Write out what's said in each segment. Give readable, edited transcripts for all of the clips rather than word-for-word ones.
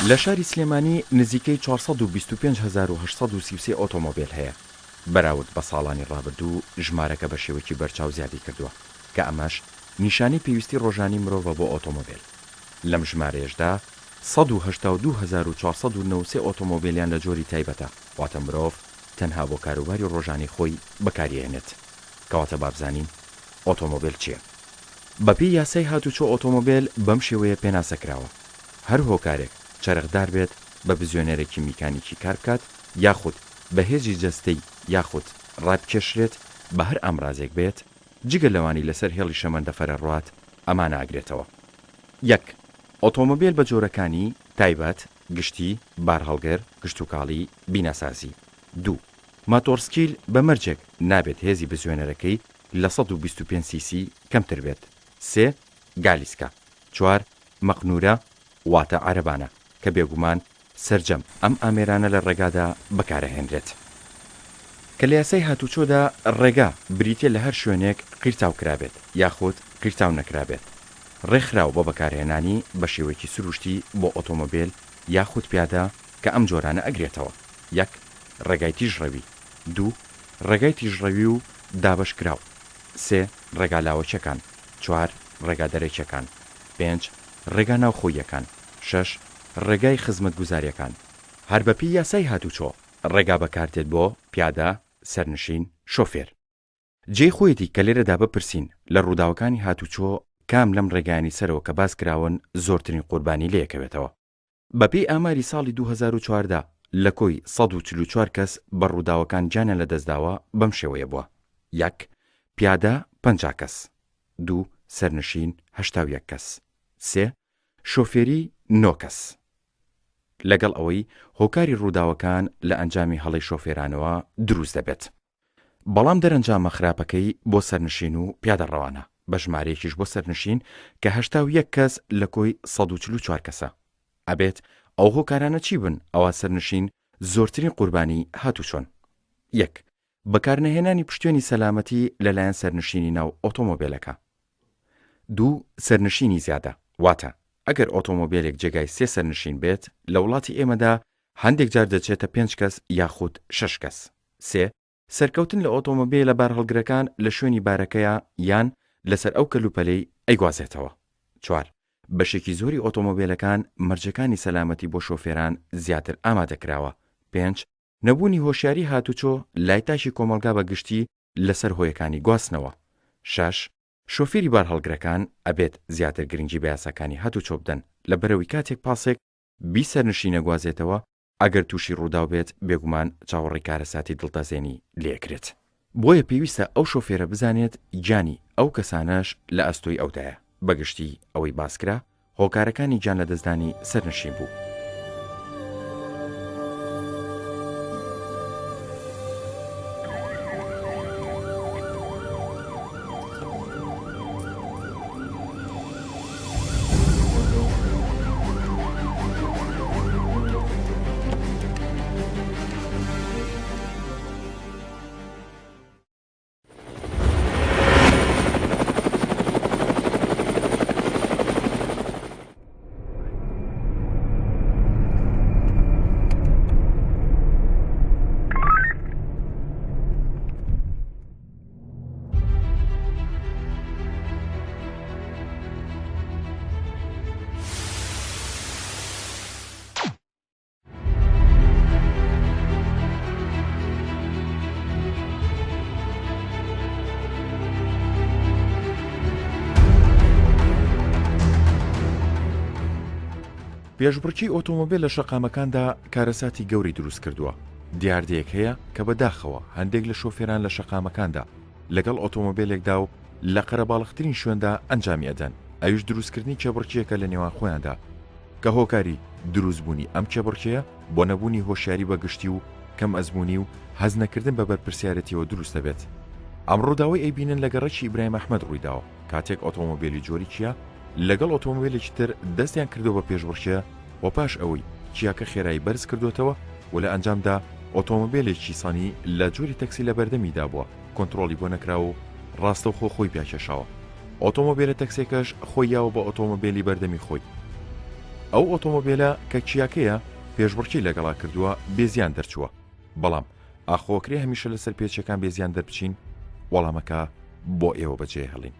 لە شاری سلێمانی نزیکەی 425,833 ئۆتۆمۆبیل هەیە بەراورد بە ساڵانی ڕابردوو ژمارەکە بە شێوەیەکی بەرچاو زیادی کردووە کە ئەمەش نیشانی پێویستی ڕۆژانی مرۆڤە بۆ ئۆتۆمۆبیل. لەم ژمارەیەشدا 182,493 ئۆتۆمۆبیلیان لە جۆری تایبەتە، واتە مرۆڤ تەنها بۆ کاروباری ڕۆژانی خۆی بەکارهێنێت. کەواتە بابزانین ئۆتۆمۆبیل چییە؟ بەپێی یاسای هاتوچۆ ئۆتۆمۆبیل بەم شێوەیە پێناسەکراوە هەر هۆکارێک چەرخدار بێت بە بزیۆنەرێکی میکانیکی کار بکات یاخود بە هێزی جەستەی یاخود ڕابکێشرێت بە هەر ئامڕازێک بێت جگە لەوانی لەسەر هێڵی شەمەندە فەرەڕات ئەمان ئاگرێتەوە. 1. ئۆتۆمۆبیل بە جۆرەکانی تایبەت، گشتی، بارهەڵگەر، گشتوکاڵی، بیناسازی. 2. ماتۆرسکیل بە مەرجێک نابێت هێزی بزوێنەرەکەی لە 125 سیسی کەمتر بێت. 3. گالیسکە. 4. مەقنورە واتە عەرەبانە کە بێگومان سەرجەم ئەم ئامێرانە لە ڕێگادا بەکارەهێنرێت. کە لە یاسای هاتوچۆدا ڕێگا بریتە لە هەر شوێنێک قیرتاو کرابێت یاخود قیرتاو نەکرابێت. ڕێکخراو بۆ بەکارهێنانی بە شێوەیەکی سروشتی بۆ ئۆتۆمۆبیل یاخود پیادە کە ئەم جۆرانە ئەگرێتەوە. 1. ڕێگای تیژڕەوی. 2. ڕێگای تیژڕەوی و دابەشکراو. 3. ڕێگا لاوەچەکان. 4. ڕێگا دەرەکیەکان. 5. ڕێگا ناوخۆیەکان. 6. ڕێگای خزمەتگوزاریەکان. هەر بەپێی یاسای هاتوچۆ ڕێگا بەکارتێت بۆ پیادە، سەرنشین، شۆفێر. جێی خۆیەتی کە لێرەدا بپرسین لە ڕووداوەکانی هاتوچۆ کام لەم ڕێگانی سەرەوە کە باس کراون زۆرترین قوربانی لێیەکەوێتەوە. بەپێی ئاماری ساڵی 2014 لە کۆی 144 کەس بە ڕووداوەکان گیانیان لەدەستداوە بەم شێوەیە بووە. 1. پیادە 50 کەس. 2. سەرنشین 81 کەس. 3. شۆفێری 9 کەس. لەگەڵ ئەوەی هۆکاری ڕووداوەکان لە ئەنجامی هەڵەی شۆفێرانەوە دروست دەبێت. بەڵام دەرەنجامە خراپەکەی بۆ سەرنشین و پیادەڕەوانە بە ژمارەیەکیش بۆ سەرنشین کە 81 کەس لە کۆی 144 کەسە. ئەبێت ئەو هۆکارانە چی بن ئەوە سەرنشین زۆرترین قوربانی هاتوچۆن؟ 1. بەکارنەهێنانی پشتێنی سەلامەتی لەلایەن سەرنشینی ناو ئۆتۆمۆبیلەکە. 2. سەرنشینی زیادە، واتە ئەگەر ئۆتۆمۆبیلێک جێگای 3 سەرنشین بێت لە وڵاتی ئێمەدا هەندێک جار دەچێتە 5 کەس یاخود 6 کەس. 3. سەرکەوتن لە ئۆتۆمۆبیلە بارهەڵگرەکان لە شوێنی بارەکەیە یان لەسەر ئەو کەلوپەلەی ئەیگوازێتەوە. 4. بەشێکی زۆری ئۆتۆمۆبیلەکان مەرجەکانی سەلامەتی بۆ شۆفێران زیاتر ئامادەکراوە. 5. نەبوونی هۆشیاری هاتوچۆ لای تاشی کۆمەلگا بە گشتی لەسەر هۆیەکانی گواستنەوە. 6. شۆفێری بارهەڵگرەکان ئەبێت زیاتر گرنگی بە یاساکانی هاتوچۆ بدەن لە بەرەوەی کاتێک پاسێک 20 سەرنشینە گوازێتەوە ئەگەر تووشی ڕووداو بێت بێگومان چاوەڕێی کارەساتی دڵتەزێنی لێکرێت. بۆیە پێویستە ئەو شۆفێرە بزانێت گیانی ئەو کەسانەش لە ئەستۆی ئەودایە بەگشتی ئەوەی باسکرا هۆکارەکانی گیان لە دەستدانی سەرنشین بوو. پێشبڕکی ئۆتۆمۆبیل لە شەقامەکاندا کارەساتی گەوری دروست کردووە. دیاردەیەک هەیە کە بەداخەوە هەندێک لە شۆفێران لە شەقامەکاندا لەگەڵ ئۆتۆمۆبیلێکدا و لە قەرەباڵغترین شوێندا ئەنجامی ئەدەن. ئەویش دروستکردنی کێبڕکیەکە لە نێوان خۆیاندا کە هۆکاری دروستبوونی ئەم کێبڕکیە بۆ نەبوونی هۆشیاری بەگشتی و کەم ئەزمموی و هەز نەکردن بە بەرپرسیارەتیەوە دروست دەبێت. ئەم ڕووداوی ئەیبینن لە گەڕەکی ئیبراهیم ئەحمەد ڕوویداوە کاتێک ئۆتۆمۆبیلی جۆری چیا لەگەڵ ئۆتۆمۆبیلێکی تر دەستیان کردەوە بە پێشبڕکیە و پاش ئەوەی چیاکە خێرایی بەرز کردوێتەوە و لە ئەنجامدا ئۆتۆمۆبیلێکی سانی لە جۆری تەکسی لە بەردەمیدا بووە کۆنتڕۆلی بۆ نەکراوە و ڕاستەوخۆ خۆی پیاکێشاوە. ئۆتۆمۆبیلە تەکسێکەش خۆی یاوە بە ئۆتۆمۆبیلی بەردەمی خۆی. ئەو ئۆتۆمۆبیلە کە چیاکەیە پێشبڕکی لەگەڵا کردووە بێزیان دەرچووە بەڵام ئاخۆکرێ هەمیشە لەسەر پێچەکان بێزیان دەربچین وەڵامەکە بۆ ئێوە بەجێ هەڵین.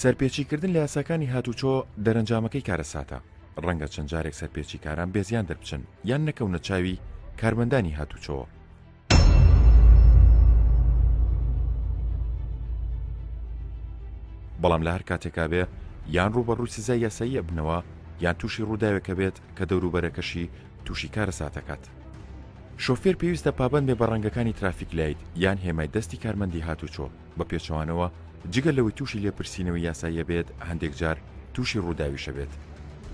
سەرپێچیکردن لە یاساکانی هاتوچۆ دەرەنجامەکەی کارەساتە ڕەنگە چەند جارێک سەرپێچی کاران بێزیان دەربچن یان نەکەونە چاوی کارمەندانی هاتوچۆوە. بەڵام لە هەر کاتێکا بێ یان ڕوبەڕووی سزای یاسایی ئەبنەوە یان تووشی ڕووداوێکە بێت کە دەوروبەرەکەشی تووشی کارەساتەکات. شۆفێر پێویستە پابند بێ بە ڕەنگەکانی ترافیک لایت یان هێمای دەستی کارمەندی هاتوچۆ بە پێچەوانەوە جگە لەوەی تووشی لێپرسینەوەی یاساییە بێت هەندێک جار تووشی ڕووداویشە بێت.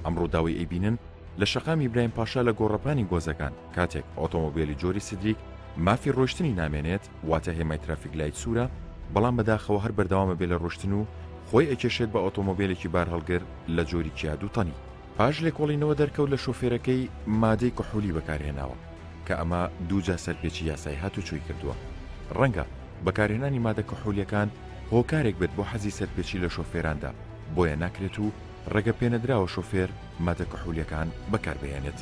ئەم ڕووداوی ئەیبینن لە شەقامی ئیبراهیم پاشا لە گۆڕەپانی گۆزەکان کاتێک ئۆتۆمۆبیلی جۆری سیدریک مافی ڕۆشتنی نامێنێت واتە هێمای ترافیک لایت سوورە بەڵام بەداخەوە هەر بەردەوامە بێ لە ڕۆشتن و خۆی ئەکێشێت بە ئۆتۆمۆبیلێکی بار هەڵگر لە جۆری کیا دووتەنی. پاش لێکۆڵینەوە دەرکەوت لە شۆفێرەکەی مادەی کحولی بەکارهێناوە کە ئەمە دووجا سەرپێچی یاسایی هاتوچۆی کردووە. ڕەنگە بەکارهێنانی مادە کحولیەکان هۆکارێک بێت بۆ حەزی سەرپێچی لە شۆفێراندا بۆیە ناکرێت و ڕێگە پێنەدراوە شۆفێر مادە کحولیەکان بەکاربهێنێت.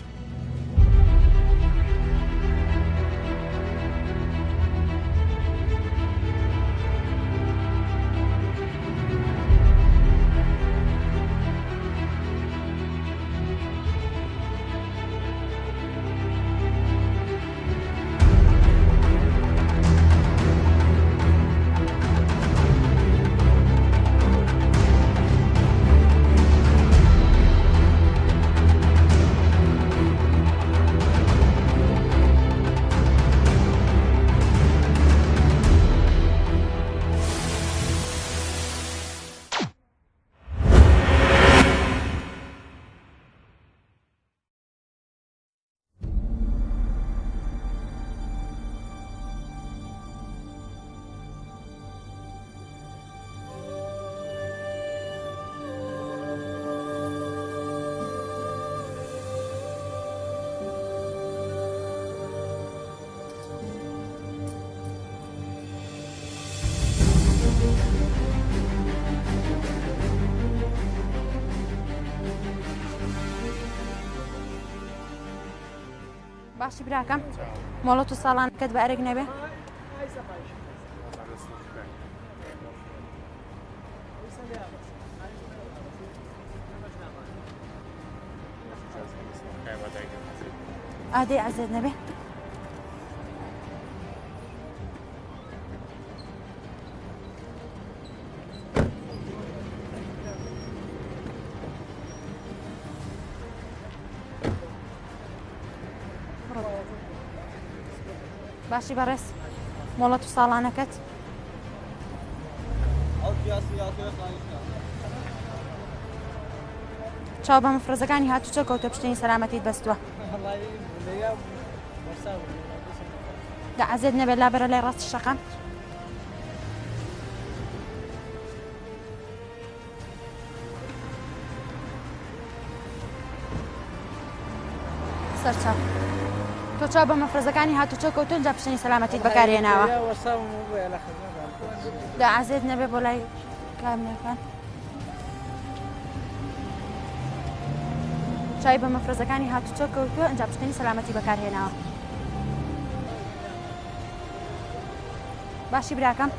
باشی براکەم مۆڵەت و ساڵانەکەت بە ئەرێک نەبێ. ئادەی عەزیز نەبێ. باشی بەڕێز مۆڵەت و ساڵانەکەت چاو بە مەفرۆزەکانی هاتوچۆ کەوتە پشتێنی سەلامەتیت بەستووە. دا عەزیز نەبێت لابەرە لای ڕاستی شەقام. سەرچاو تۆ چاو بە مەفرۆزەکانی هاتوچۆ کەوتۆ اینجا پشتێنی سەلامەتیت بەکارهێناوە. دا عەزیز نەبێت بۆ لای کامێرەکان چای بە مەفرۆزەکانی هاتوچۆ کەوتووە اینجا پشتێنی سەلامەتی بەکارهێناوە. باشی براکەم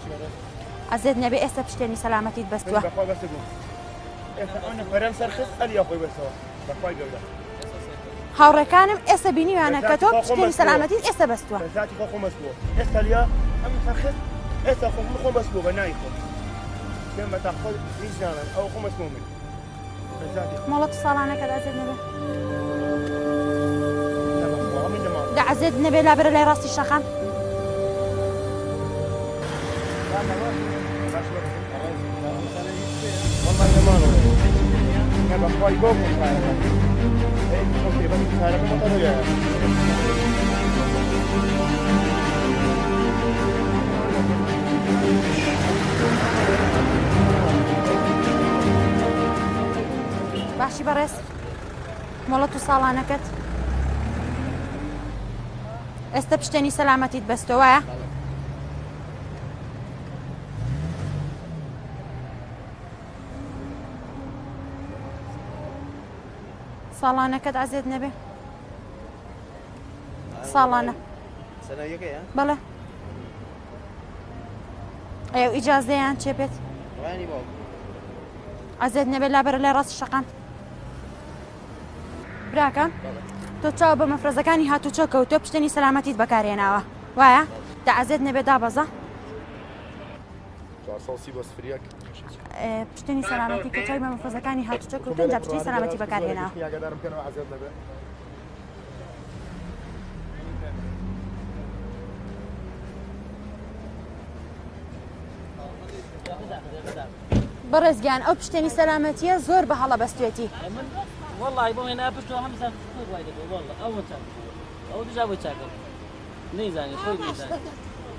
عەزیز نەبێ ئێستا پشتێنی سەلامەتیت بەستووە. هاوڕێکانم ئێستا بینیوانە کە تۆ پشتێنی سەلامەتیت ئێستا بەستووە ذاتی خۆ مەسبووە ئێستا لیا ئەم فەرخت ئێستا خۆ مەسبووە بە نای خۆ پێم بە تاخۆ هیچ ناڵێن ئەو خۆ مەسبوو من مۆڵەت ساڵانەکە دەعزێت نەبێ من دەماڵ دەعزێت نەبێ لابرە لای ڕاستی شەخان والله دەماڵ نەبە خۆی بۆ مسارەکە خۆی بە مسارەکە بەڵێ باشی بەڕێز مۆڵەت و ساڵانەکەت ئێستا پشتێنی سەلامەتیت بەستەوەیە ساڵانەکەت ئازێت نەبێ ساڵانە سنەیەکەیە؟ بەڵێ ئەو ئیجازەیان چێ بێت ڕانی بۆ ئازێت نەبێت لابەرە لای ڕاستی شەقان براکە تۆ چاو بە مەفرەزەکانی هاتوچۆ کەوتۆ پشتێنی سەلامەتیت بەکارهێناوە وایە دەعزێت نەبێت دابەزە پشتێنی سەلامەتی کە چای بە مەفرەزەکانی هاتوچۆ کەوتۆ جا پشتێنی سەلامەتی بەکارهێناوە بەڕێزگیان ئەو پشتێنی سەلامەتیە زۆر بە هەڵە بەستێتی والله بۆ هێنا پشت هەم زان وای دەبێ والله ئەو چاک ئەو دژا بۆ چاکە نەیزانێت خۆی نەیزانێت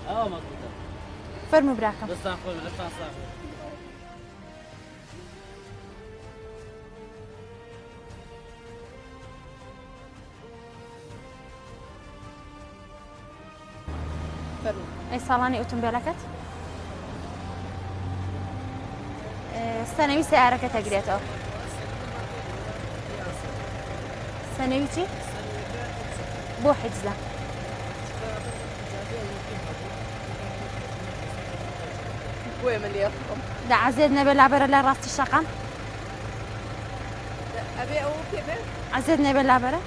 ئەوە مەکوتە فەرموو براکەم دەستان خۆی دەستان ساغ ئەی ساڵانی ئۆتۆمبیلەکەت سەنەوی سیارەکە تەگرێتەوە سەنەوی چی؟ بۆ حجزە بۆیە من لێ بکەم دەعزێت نەبێت لابەرە لای ڕاستی شەقان ئەبێ ئەو پێ بێ عزێت نەبێت لابەرە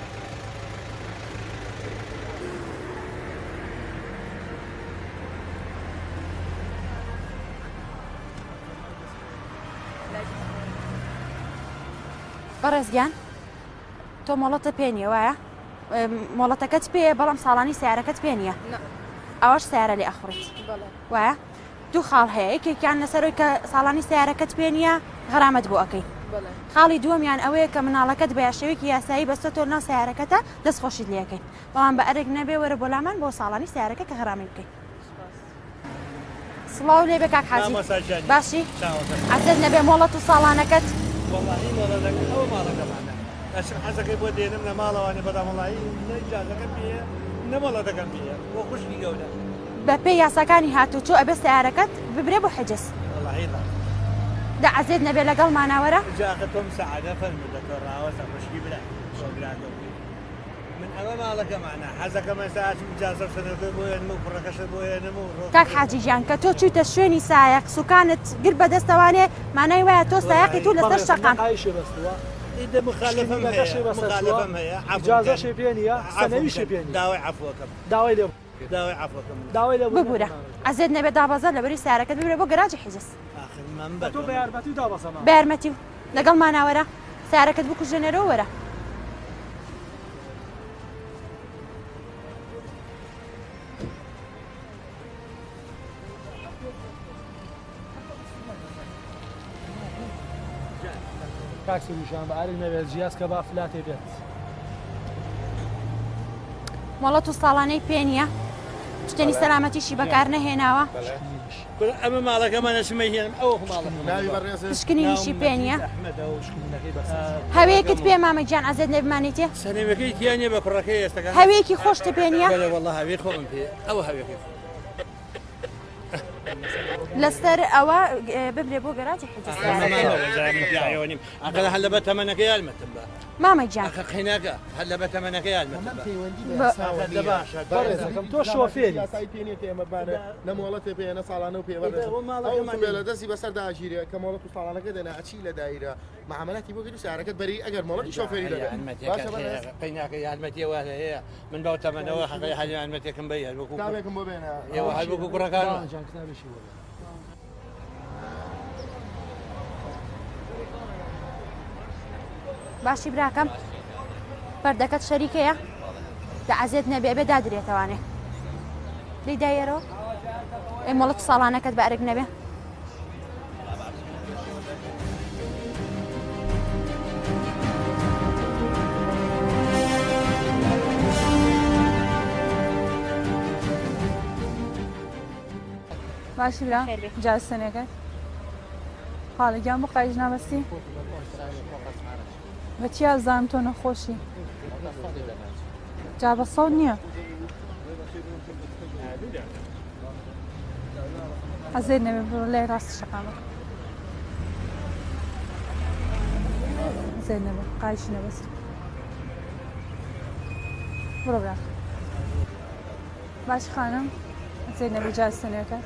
بەڕێزگیان تۆ مۆڵەتە پێ نیە وایە مۆڵەتەکەت پێ بەڵام ساڵانی سیارەکەت پێ نییە ئەوەش سیارە لێ ئەخڕیت وایە دوو خاڵ هەیە یەکێکیان لەسەرەوەی کە ساڵانی سیارەکەت پێ نییە غەرامەت بۆ ئەەکەی خاڵی دووەمیان ئەوەیە کە مناڵەکەت بە یاشەوەیەکی یاسایی بەستە تۆ ناو سیارەکەتە دەستخۆشیت لێەکەی بەڵام بە ئەرێک نەبێ وەرە بۆ لامان بۆ ساڵانی سیارەکە کە غەرامی بکەیت سڵاو لێ بێ کاک حاجی باشی عزێت نەبێ مۆڵەت و ساڵانەکەت والله ماڵەکە ئەوە ماڵەکەمانە ئەشم حەزەکەی بۆ دێنم لە ماڵەوانێ بەدامەڵایی نەجازەکەم پێە نەمەڵەتەکەم پێە بۆ خوشکی گەورە بە پێی یاساکانی هاتوچۆ ئەبێ سیارەکەت ببرێ بۆ حجز والله دەعزێت نەبێ لەگەڵ ماناوەرە جاکە تۆم سەعادە فەرموو دەکە ڕاوەسە خوشکی برا شۆگراکە من ئەوە ماڵەکەمانە حەزەکەمە ساعتم جازە سەرەکە بۆێنم و کوڕەکەشە بۆێنم و کاک حاجیژیان کە تۆ چوویتە شوێنی سایەق سوکانت گر بەدەستەوانێ مانای وایە تۆ سایەقی تو لەسەر شەقان ئیدە مخالفەم هەیە ئیجازەشی پێ نییە سەنەویشی پێ نییە داوای عەفوەکەم داوای لێ داوای عەفوەکەم داوای لێ ببوورە عزێت نەبێت دابەزە لەبەری سیارەکەت ببرێ بۆ گەراجی حجز آخر من بە تۆ بە یارمەتی دابەسەما بە یارمەتی و لەگەڵ ماناوەرە سیارەکەت بکوژێنەرەوە وەرە کاکسی ویشان بە ئارێک نەبێت جیاز کە با فلاتێ بێت مۆڵەت و ساڵانەی پێ نییە شتێنی سەلامەتیشی بەکار نەهێناوە ئەمە ماڵەکەمانە چمە هێنم ئەوە ماڵەکە تشکنینیشی پێ نییە هەوەیەکت پێ مامەگیان ئازێت نەبمانێتێ سەنێوەکەی تیانە بە کوڕەکەی ئێستەکان هەوەیەکی خۆشتە پێ نییە والله هەوی خۆم پێ ئەوە هەوێکی لەسەر ئەوە ببرێ بۆ گەراجی حجز ئەقل هەل لەبەر تەمەنەکە یارمەتم بە مامەی جان ئەخە قینەکە هەر لە بەتەمەنەکە یادمەتە تۆ شۆفێری یاسای پێنێت ئێمەبانە نەمۆڵەتێ پێێنە ساڵانە و پێوەڵە دەستی بەسەر داگیرێ کە مۆڵەت و ساڵانەکە دێنا ئەچی لە دایرە معاملاتی بۆ گەری سیارەکەت بەری ئەگەر مۆڵەتی شۆفێری قیناکە یادمەتیەوە هەیە من باو تەمەنەوە حەقی حەلی یادمەتێکم بە کتابێکم بۆ بێنە ئێوە هەر وەکو کوڕەکان کتابێکی وە باشی براکەم پەردەکەت شەریکەیە دەعەزێت نەبێ بێ دادرێتەوانێ لی دایەرەوە ئەی مۆڵەت ساڵانەکەت بە ئەرگ نەبێ باشی برا جاستنەکەت حاڵێکیان بۆ قایژ نابەستی بە چیا زانم تۆ نەخۆشی جا بە سەود نییە ئەزێت نەبێ بڕۆ لای ڕاستی شەقامە زێت نەبێ قایشی نەبەست بڕۆ برا باش خانم زێت نەبێ جاستنەکەت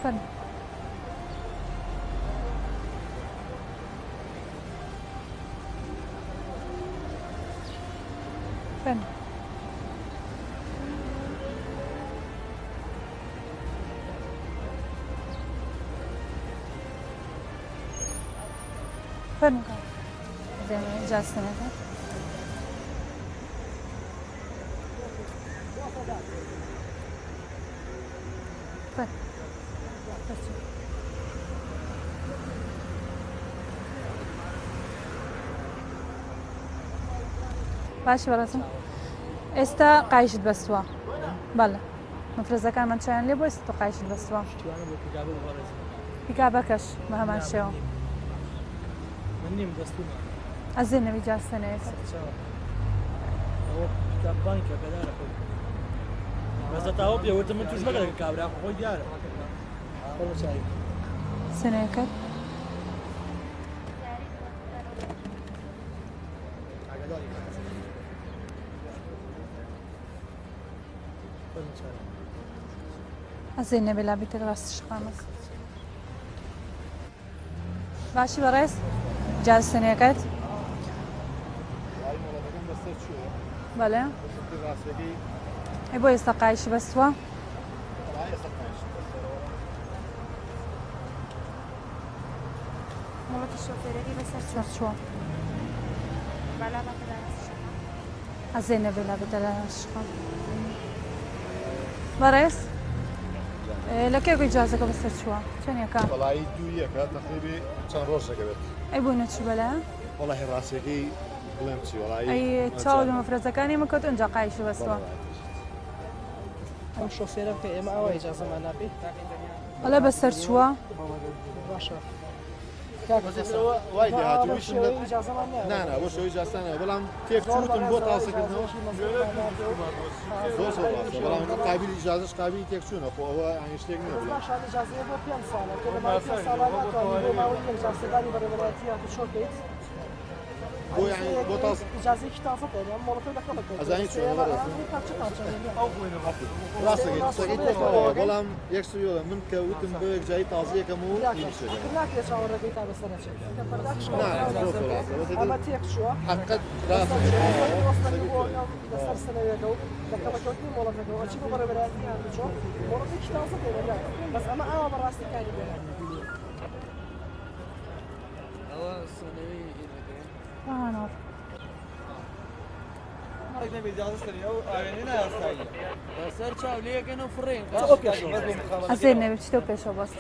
فن فن فن زي ما جالسين هذا فن باش بەڕێزم ئێستا قایشت بەستووە بەڵێ مفرەزەکانمان چیان لێ بۆ ئێستا تۆ قایشت بەستووە پیکابەکەش بە هەمان شێوە من نیم دەستومە ئەزێ نەوی جاستەنەیەک ئەوە پیکابانکە بەدارە خۆی بەزە تاوە پێوەتە من توش مەگەرە کابرا خۆی دیارە خۆڵە چای سنەیەکەت ئەزێ نەبێ لابیتە ڕاستی شقامەک باشی بەڕێز جاستەنەکەت بەڵێ ئەی بۆ ئێستا قایشی بەستووە مۆڵەتی شۆفێرەکەی بەسەر چوە چوە بالا بەکە داڕاستی شەقام ئەزێ نەبێ لابیتە لە شقام بەڕێز لە کێگوی جازەکە بەسەر چووە چەندێکە وڵایی دوو یەکە تەقریبی چەند ڕۆژەکە بێت ئەی بوو نەچی بەلە وڵی ڕاستیەکەی بڵێم چی وڵایی ئەی چاو لە مەفرەزەکانی مەکەوت ئەنجا قایشی بەستووە ئەم شۆفێرە کە ئێمە ئەوە ئیجازەمان نابێت بەڵێ بەسەر چووە باشە وای داهاتویشم نانە بۆ شەوەی جاستانە بەڵام تێک چوتم بۆ تاسەکردنەوە زۆر ڕاستە بەڵام قابلی ئیجازەش قابلی تێک چوونە خۆ ئەوە ئەنی شتێک نییە ئیجازەیە بۆ 5 ساڵە کە لەماوەی 5 ساڵە ناتوانین بۆ ماوەی یەک جاسەداری بەڕێوەبەرەتی هاتوو چۆ بکەیت بۆ یعنی بۆ تاس ئیجازەیەکی تازە دێنێ مۆڵەتەی دەکەڵ بکەیت ئەزانی چۆن ڕاستەکەی قسەکەی تێکەوە بەڵام یەک سویۆڵە من کە وتم بۆ یەک جایی تازیەکەم و ناکرێت چاوەڕێگەی تا بەسەر نەچێت ئەمە تێک چووە حقت لەسەر سنەوێتە و دەکەڵەکەوتنی مۆڵەتەکەەوە ئەچی بۆ بەڕێوەبەرەتی هاتوو چۆ مۆڵەتێکی تازە دێنێ بەس ئەمە ئاوا بەڕاستی کاری بێنێ ئەوە سنەوەی سەر چاولەکەن و فڕێن ئەزێ نەبێت چتە پێشەوە بەست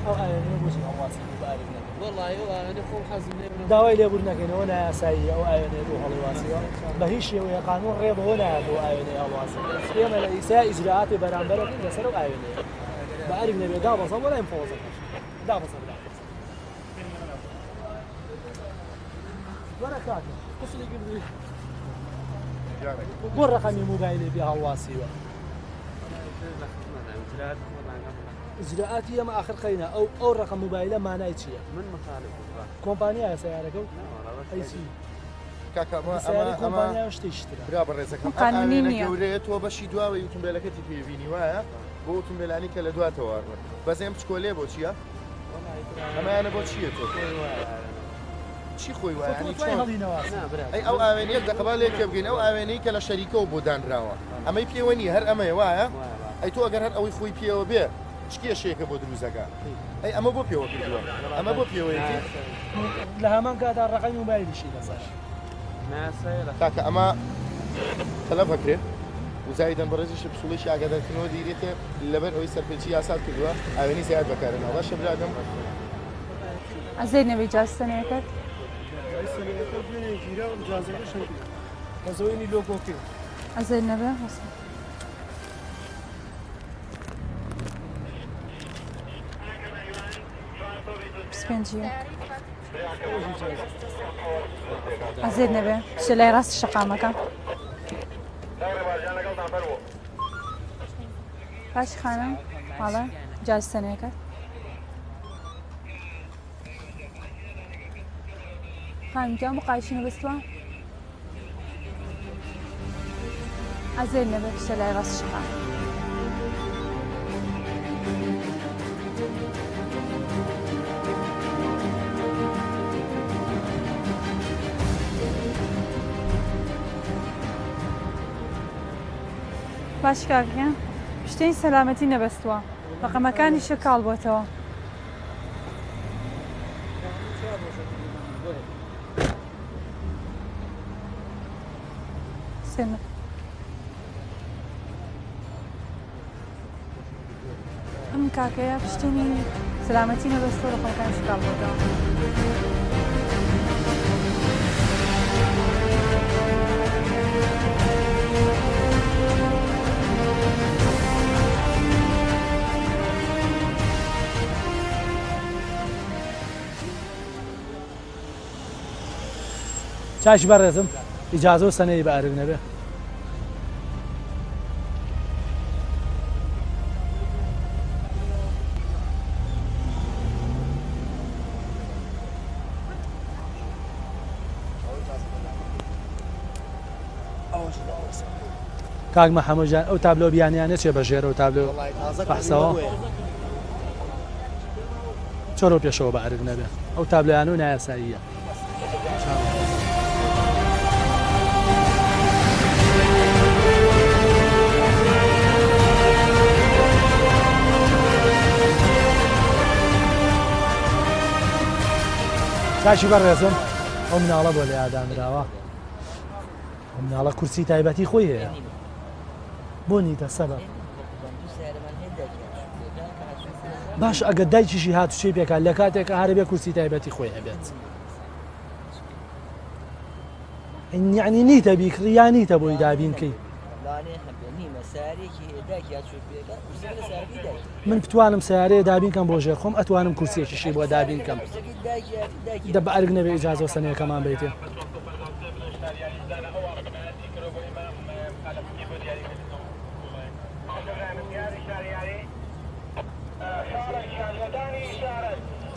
ئەو ئاوێنەیە بۆچی هەڵواسی بارێک نەکەن والله أنا خو حازم داوای لێبوور نەکەینەوە نایاسایی ئەو ئاوێنەیە بۆ هەڵواسیەوە بە هیچ شێوەیە قانون ڕێبەوە نایە بۆ ئاوێنەی هەڵواسی ئێمە لە ئیسا ئیجراعاتی بەرامبەرەکەین لەسەر ئەو ئاوێنەیە بارێک نەبێ دابەزە وەلا ئەمفۆزەکەش دابەزە وەرە کاکە قسڵێکی بدوی بۆ ڕقەمی موبایلێ بێ هەڵواسیوە إجراءاتي ما آخر قينا أو رقم موبايله ما نايتشيا من مخالف كومبانيا سيارة أي شيء کاکە كومبانيا وش تشتري برا بەڕێزەکەم ئاوێنە گەورەیە تۆ بەشی دواوەی ئۆتۆمبیلەکەتی پێبینی وایە بۆ ئۆتۆمبیلانی کە لە دواتەوە بەزێم بچکۆلێ بۆ چییە؟ ئەمایانە بۆ چییە تۆ؟ چی خۆی وایە ئەی ئەو ئاوێنەیە دەقەبا لێکە بگەین ئەو ئاوێنەی کە لە شەریکەوە بۆ دانراوە ئەمەی پێوە نی هەر ئەمەیە وایە ئەی تۆ ئەگەر هەر ئەوەی خۆی پێوە بێ شکێشەیەکە بۆ دروستەکە ئەی ئەمە بۆ پێوە کردووە ئەمە بۆ پێوەیەکی لە هەمان کاتا ڕقەمی موبایلیشی لەسەر کاکە ئەمە تەلەف هەکرێ وزایدەن بەڕێزیش پسوڵیشی ئاگادارکردنەوە دیرێتێ لەبەر ئەوەی سەرپێچی یاسات کردووە ئاوێنی زیاد بەکارێنەوە باشە برادەم ئەزێ نەبێ جاستنەکەت بەزەوەینی لۆکۆکێ ئەزێ نەبێ ئەزێت نەبێ شە لای ڕاستی شەقامەکە باش خانم ماڵە جاستنەکەت خانمجان بۆ قایشینە بستووە ئەزێت نەبێ شە لای ڕاستی شەقام باش کاکیان شتەی سەلامەتی نەبەستووە ڕقەمەکانی شەکاڵ بۆتەوە ئەم کاکەیە شتێنی سەلامەتی نەبەستووە ڕقەمەکانی شەکاڵ بۆتەوە چاش بەڕێزم ئیجازە و سەنەی بە ئەرگ نەبێ کاک مەحەموودجان ئەو تابلۆ بیانیانە چێ بەژێرە و تابلۆ بەحسەوە چۆرۆ پێشەوە بە ئەرگ نەبێ ئەو تابلۆیانە و نایاساییە چاشی بەڕێزم ئەو مناڵە بۆ لە یادانراوە ئەو مناڵە کورسی تایبەتی خۆی هەیە بۆ نیتە سەبەب باش ئەگە دایکیشی هاتوچەی پێکات لە کاتێکە هەرە بێ کورسی تایبەتی خۆی هەبێت یعنی نیتە بیکڕی یان نیتە بۆی دابینکەی من بتوانم سیارەیە دابینکەم بۆ ژێرخۆم ئەتوانم کورسێکیشی بۆ دابینکەم دە بە ئەرگ نەبێ ئیجازە و سەنەیەکەمان بێتێ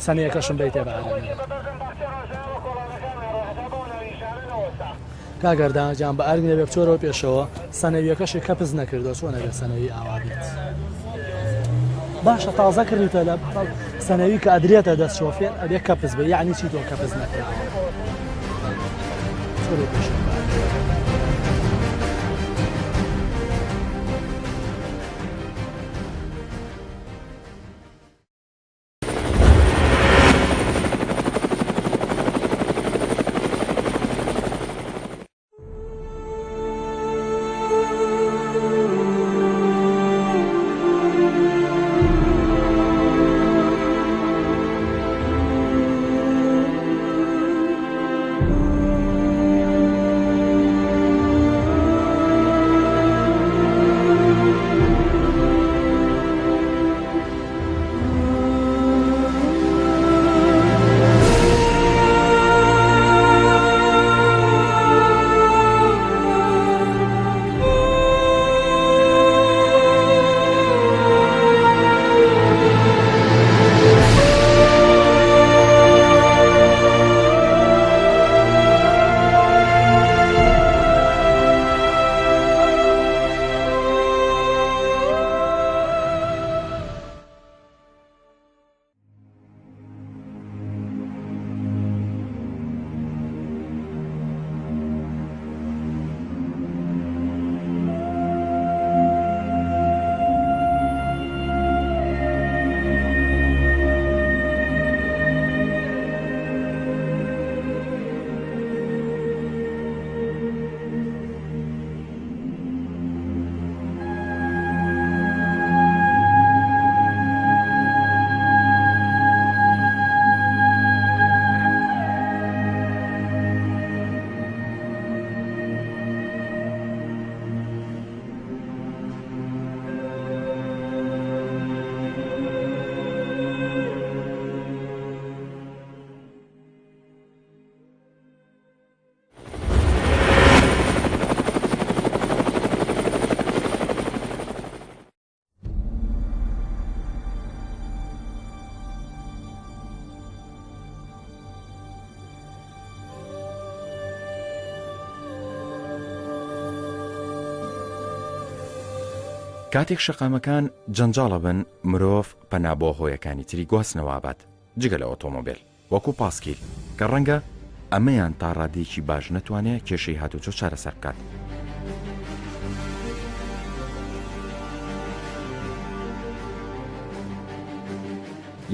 سەنەیەکەشم بیتێ بە ئەرگ کاگەردان بە ئەرگ نەبێ بچۆرەوە پێشەوە سەنەویەکەشی کەپز نەکردەوە چۆن نەبێت سەنەوی ئاوا بێت باشە تازە کردیتە لە سەنەوی کە ئەدرێتە دەست شۆفێر ئەبێ کەپز بێ یعنی چی تۆ کەپز نەکردەوە چۆرەوە پێشەوە کاتێک شەقامەکان جەنجاڵە بن مرۆڤ پەنا بۆ هۆیەکانی تری گواستنەوە بات جگە لە ئۆتۆمۆبیل وەکو پاسکیل کە ڕەنگە ئەمەیان تا ڕادێکی باش نەتوانێت کێشەی هاتوچۆ چارەسەر بکات.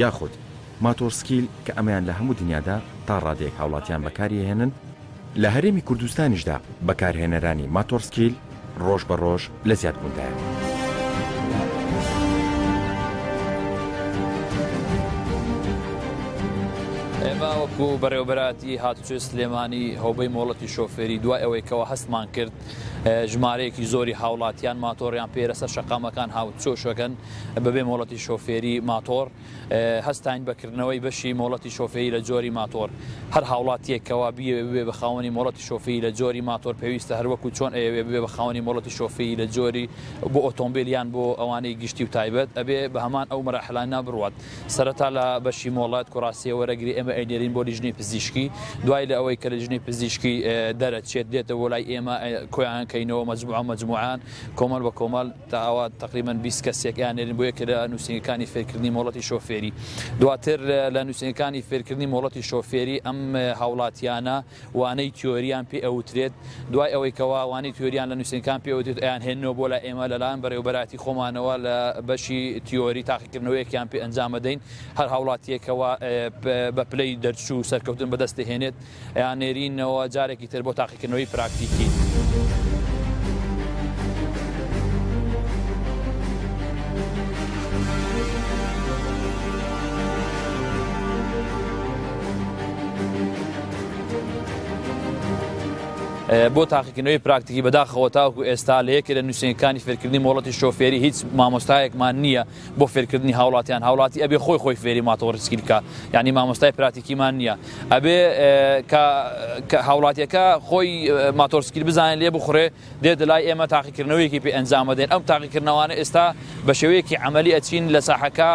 یاخود ماتۆرسکیل کە ئەمەیان لە هەموو دنیادا تا ڕادێک هاوڵاتیان بەکاریهێنن لە هەرێمی کوردستانیشدا بەکارهێنەرانی ماتۆرسکیل ڕۆژ بە ڕۆژ لە زیادبووندایە. ئێمە وەکو بەڕێوەبەراتی هاتوچۆی سلێمانی هەوبەی مۆڵەتی شۆفێری دوای ئەوەی کەەوە هەستمان کرد ژمارەیەکی زۆری هاوڵاتیان ماتۆڕیان پێرە سەر شەقامەکان هاوچۆشەکەن بەبێ مۆڵەتی شۆفێری ماتۆر هەستان بەکردنەوەی بەشی مۆڵەتی شۆفێری لە جۆری ماتۆر هەر هاوڵاتیەکەوە بێ بە خاوەنی مۆڵەتی شۆفێری لە جۆری ماتۆر پێویستە هەروەکو چۆن ئەوێ بێ بە خاوەنی مۆڵەتی شۆفێری لە جۆری بۆ ئۆتۆمبیلیان بۆ ئەوانەی گشتی و تایبەت ئەبێ بە هەمان ئەو مەراحلانە بڕوات سەرەتا لە بەشی مۆڵەت کوڕاستیە وەرەگری ئێمە ئەینێرین بۆ لیژنەی پزیشکی دوای لە ئەوەی کە لە لیژنەی پزیشکی دەرەچێت دێتەوە لای ئێمە کۆیان کەینەوە مەجموعان کۆمەڵ بە کۆمەڵ تا ئەوە تقریبا 20 کەسێکیان نێرین بۆ یەکە لە نووسینگەکانی فێرکردنی مۆڵەتی شۆفێری دواتر لە نووسینگەکانی فێرکردنی مۆڵەتی شۆفێری ئەم هاوڵاتیانە وانەی تیۆریان پێ ئەوترێت دوای ئەوەی کەوا وانەی تیۆریان لە نووسینگەکان پێ ئەوترێت ئەیان هێنەوە بۆ لە ئێمە لەلایەن بەڕێوەبەراتی خۆمانەوە لە بەشی تیۆری تاقیکردنەوەیەکیان پێ ئەنجام بدەین هەر هاوڵاتیەکەوە بە پلەی دەرچوو سەرکەوتن بەدەستهێنێت ئەیان نێرینەوە جارێکی تر بۆ تاقیکردنەوەی پراکتیکی. بۆ تاقیکردنەوەی پراکتیکی بەداخەوە تاوەکو ئێستا لە یەکێ لە نووسینگەکانی فێرکردنی مۆڵەتی شۆفێری هیچ مامۆستایەکمان نییە بۆ فێرکردنی هاوڵاتیان هاوڵاتی ئەبێ خۆی فێری ماتۆڕسکیل بکە یعنی مامۆستای پراتیکیمان نییە ئەبێ کە هاوڵاتیەکە خۆی ماتۆرسکیل بزانێت لێ بخورێ دێت لای ئێمە تاقیکردنەوەیەکی پێ ئەنجام بدەین ئەم تاقیکردنەوانە ئێستا بە شێوەیەکی عەمەلی ئەچین لە ساحەکە